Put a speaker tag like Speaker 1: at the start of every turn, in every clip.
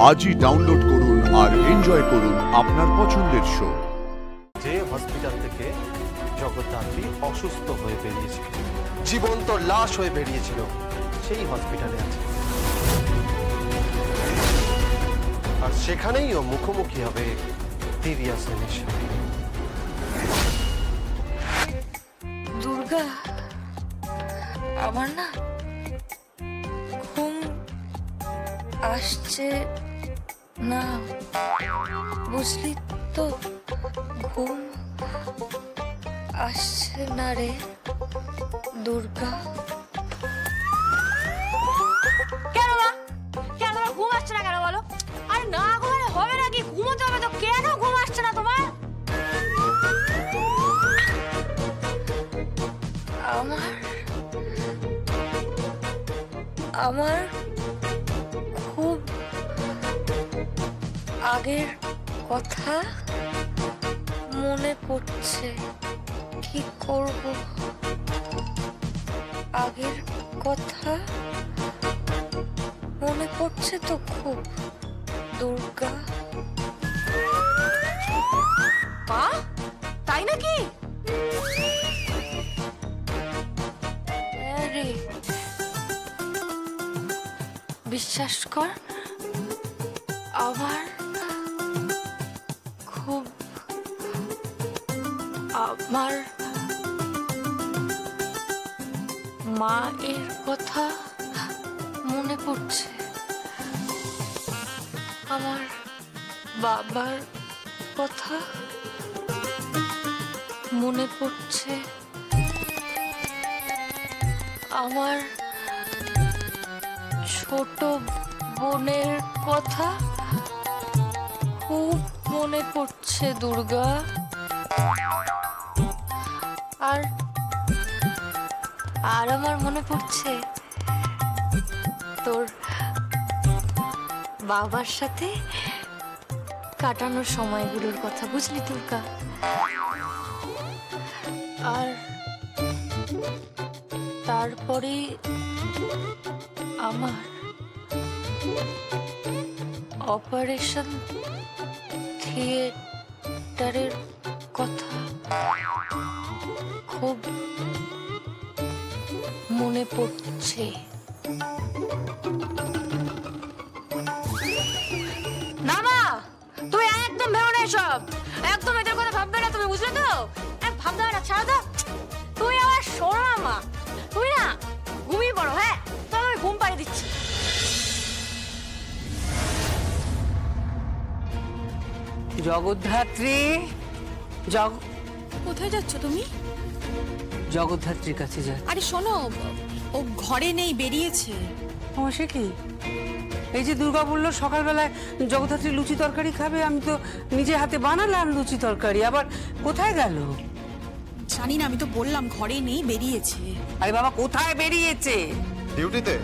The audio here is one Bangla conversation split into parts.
Speaker 1: আজই ডাউনলোড করুন আর এনজয় করুন আপনার পছন্দের শো।
Speaker 2: যে হসপিটাল থেকে জগদ্ধাত্রী অসুস্থ হয়ে বেরিয়েছিল, জীবন্ত লাশ হয়ে বেরিয়েছিল, সেই হসপিটালে আছে। আর সেখানেই ও মুখোমুখি হবে দিব্যা সেনের সাথে।
Speaker 3: দুর্গা, আমার না ঘুম আসছে না, বুঝলি তো? ঘুম আসছে না রে দুর্গা।
Speaker 4: কেন মা? কেন তোমার ঘুম আসছে না কেন বলো? আরে না ঘুমালে হবে নাকি? ঘুমোতে হবে তো। কেন ঘুম আসছে না তোমার?
Speaker 3: আমার খুব আগের কথা মনে পড়ছে। কি করব? আগের কথা মনে পড়ছে তো খুব দুর্গা।
Speaker 4: মা, তাই নাকি?
Speaker 3: রে, বিশ্বাস কর, আমার খুব আমার মায়ের কথা মনে পড়ছে, আমার বাবার কথা মনে পড়ছে, আমার ছোট বোনের কথা খুব মনে পড়ছে দুর্গা। আর আর আমার মনে পড়ছে তোর বাবার সাথে কাটানোর সময়গুলোর কথা, বুঝলি দুর্গা? আর তারপরে আমার অপারেশন থিয়েটারের কথা খুব মনে পড়ছে।
Speaker 4: না মা, তুমি একদম ভেবো না এসব। একদম এদের কথা ভাববে না তুমি, বুঝলে তো? ভাবতে হবে না, ছাড়ো তো। তুমি আমার শোনো না মা, তুমি না ঘুমিয়ে পড়ো। হ্যাঁ, তবে আমি ঘুম পাড়িয়ে দিচ্ছি।
Speaker 5: জগদ্ধাত্রী,
Speaker 6: কোথায় যাচ্ছ তুমি?
Speaker 5: জগদ্ধাত্রীর কাছে যা।
Speaker 6: আরে শোনো, ও ঘরে নেই, বেরিয়েছে।
Speaker 5: ও সে কি? এই যে দুর্গা বললো সকালবেলায় জগদ্ধাত্রী লুচি তরকারি খাবে, আমি তো নিজে হাতে বানালাম লুচি তরকারি, আবার কোথায় গেল?
Speaker 6: জানি না, আমি তো বললাম ঘরে নেই, বেরিয়েছে।
Speaker 5: আরে বাবা, কোথায় বেরিয়েছে?
Speaker 2: ডিউটিতে।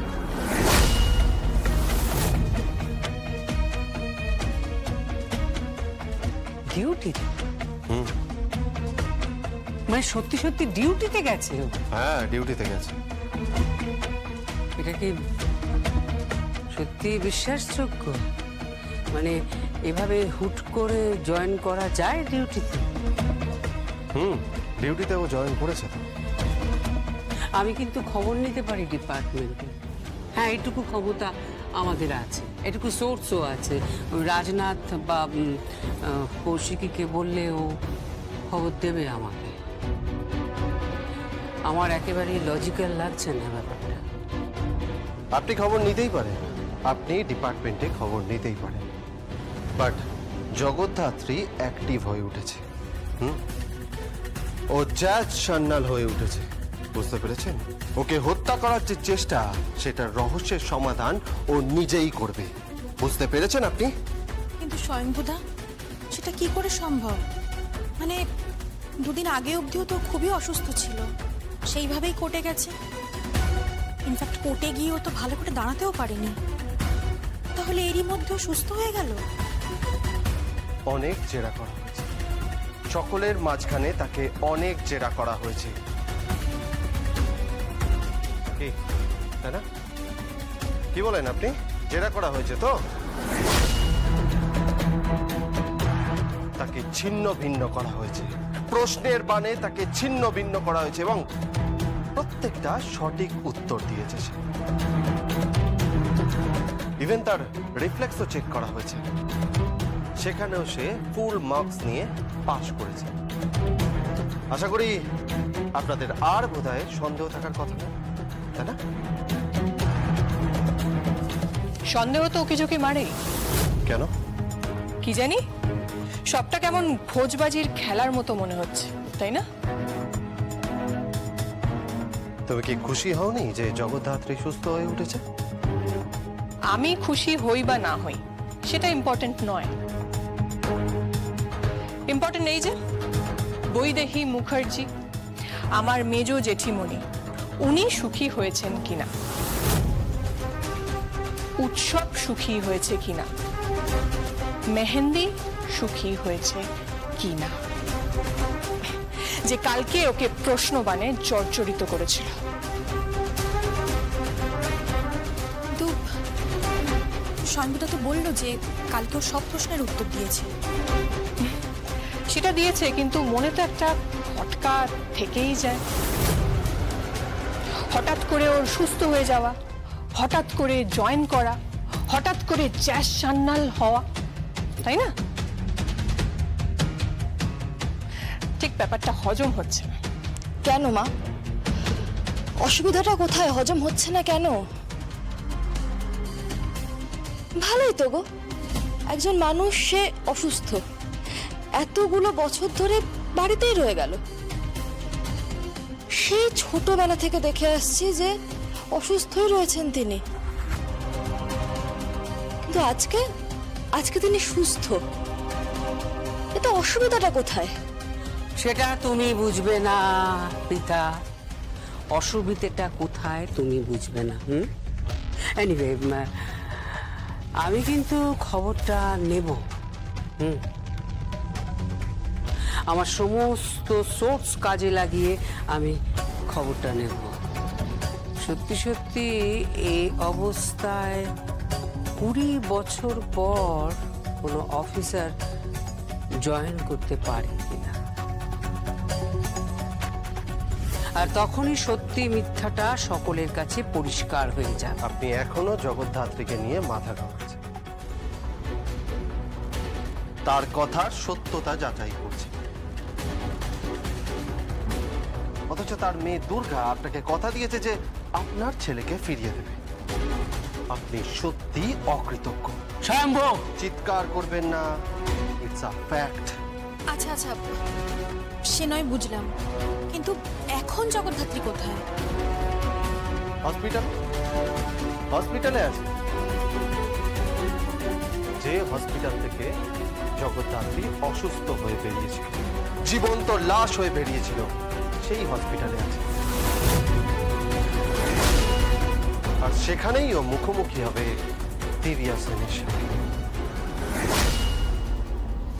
Speaker 5: ডিউটিতে? মানে সত্যি সত্যি ডিউটিতে গেছে?
Speaker 2: হ্যাঁ, ডিউটিতে গেছে।
Speaker 5: এটা কি সত্যি বিশ্বাসযোগ্য? মানে এভাবে হুট করে জয়েন করা যায় ডিউটিতে?
Speaker 2: ডিউটিতে ও জয়েন করেছে তো।
Speaker 5: আমি কিন্তু খবর নিতে পারি ডিপার্টমেন্টে। হ্যাঁ, এটুকু ক্ষমতা আমাদের আছে, এটুকু সোর্সও আছে। রাজনাথ বা কৌশিকীকে বললে ও খবর দেবে আমাকে। আমার একেবারেই লজিক্যাল লাগছে না ব্যাপারটা।
Speaker 2: আপনি খবর নিতেই পারেন, আপনি ডিপার্টমেন্টে খবর নিতেই পারেন, বাট জগদ্ধাত্রী অ্যাক্টিভ হয়ে উঠেছে। ও জ্যাজ সান্যাল হয়ে উঠেছে, বুঝতে পেরেছেন? ওকে হত্যা করার যে চেষ্টা, সেটার রহস্যের সমাধান ও নিজেই করবে, বুঝতে পেরেছেন আপনি?
Speaker 6: কিন্তু স্বয়ংভূদা, সেটা কি করে সম্ভব? মানে দুদিন আগে অবধিও তো খুবই অসুস্থ ছিল, সেইভাবেই কোর্টে গেছে। ইনফ্যাক্ট কোর্টে গিয়েও তো ভালো করে দাঁড়াতেও পারেনি, তাহলে এরই মধ্যেও সুস্থ হয়ে গেল?
Speaker 2: অনেক জেরা করা হয়েছে, সকলের মাঝখানে তাকে অনেক জেরা করা হয়েছে। কি তাই না? কি বলেন আপনি? জেরা করা হয়েছে তো? তাকে ছিন্ন ভিন্ন করা হয়েছে, প্রশ্নের বাণে তাকে ছিন্ন ভিন্ন করা হয়েছে এবং প্রত্যেকটা সঠিক উত্তর দিয়েছে সে। ইভেন তার রিফ্লেক্সও চেক করা হয়েছে, সেখানেও সে ফুল মার্কস নিয়ে পাশ করেছে। আশা করি আপনাদের আর বোধহয় সন্দেহ থাকার কথা না, তাই না?
Speaker 7: সন্দেহ তো ওকে চোখে মারে।
Speaker 2: কেন?
Speaker 7: কি জানি, সবটা কেমন ভোজবাজির খেলার মতো মনে হচ্ছে, তাই না?
Speaker 2: তবে কি খুশি হওনি যে জগদ্ধাত্রী সুস্থ হয়ে উঠেছে?
Speaker 7: আমি খুশি হই বা না হই সেটা ইম্পর্টেন্ট নয়। ইম্পর্টেন্ট এই যে বৈদেহী মুখার্জি, আমার মেজ জেঠিমণি, উনি সুখী হয়েছেন কিনা, উৎসব সুখী হয়েছে কিনা, মেহেন্দি সুখী হয়েছে কিনা, যে কালকে ওকে প্রশ্নবাণে জর্জরিত করেছিল।
Speaker 6: কিন্তু স্বয়ংভূতা তো বললো যে কালকেও সব প্রশ্নের উত্তর দিয়েছে।
Speaker 7: সেটা দিয়েছে, কিন্তু মনে তো একটা খটকা থেকেই যায়। হঠাৎ করে ওর সুস্থ হয়ে যাওয়া, হঠাৎ করে জয়েন করা, হঠাৎ করে জ্যাস সান্নাল হওয়া, তাই না? ঠিক ব্যাপারটা হজম হচ্ছে না।
Speaker 3: কেন মা, অসুবিধাটা কোথায়? হজম হচ্ছে না কেন? ভালোই তো গো, একজন মানুষ সে অসুস্থ, এতগুলো বছর ধরে বাড়িতেই রয়ে গেল। সেই ছোটবেলা থেকে দেখে আসছি যে অসুস্থই রয়েছেন তিনি, কিন্তু আজকে তিনি সুস্থ। এতে অসুবিধাটা কোথায়?
Speaker 5: সেটা তুমি বুঝবে না পিতা, অসুবিধাটা কোথায় তুমি বুঝবে না। এনিওয়ে, আমি কিন্তু খবরটা নেব। আমার সমস্ত সোর্স কাজে লাগিয়ে আমি খবরটা নেব। সত্যি সত্যি এই অবস্থায় 20 বছর পর কোনো অফিসার জয়েন করতে পারে কিনা, আর তখনই সত্যি মিথ্যাটা সকলের কাছে পরিষ্কার হয়ে যাবে।
Speaker 2: আপনি এখনো জগদ্ধাত্রীকে নিয়ে মাথা ঘামাচ্ছেন, তার কথার সত্যতা যাচাই করছে, অথচ তার মেয়ে দুর্গা আপনাকে কথা দিয়েছে যে আপনার ছেলেকে ফিরিয়ে দেবে। আপনি সত্যি অকৃতজ্ঞ।
Speaker 5: স্বয়ম্ভু,
Speaker 2: চিৎকার করবেন না, ইটস আ ফ্যাক্ট।
Speaker 6: আচ্ছা আচ্ছা, সে নয় বুঝলাম, কিন্তু এখন জগদ্ধাত্রী কোথায়?
Speaker 2: হসপিটালে আছে। যে হসপিটাল থেকে জগদ্ধাত্রী অসুস্থ হয়ে বেরিয়েছিল, জীবন্ত লাশ হয়ে বেরিয়েছিল, সেই হসপিটালে আছে। আর সেখানেই ও মুখোমুখি হবে দিব্যা সেনের সাথে।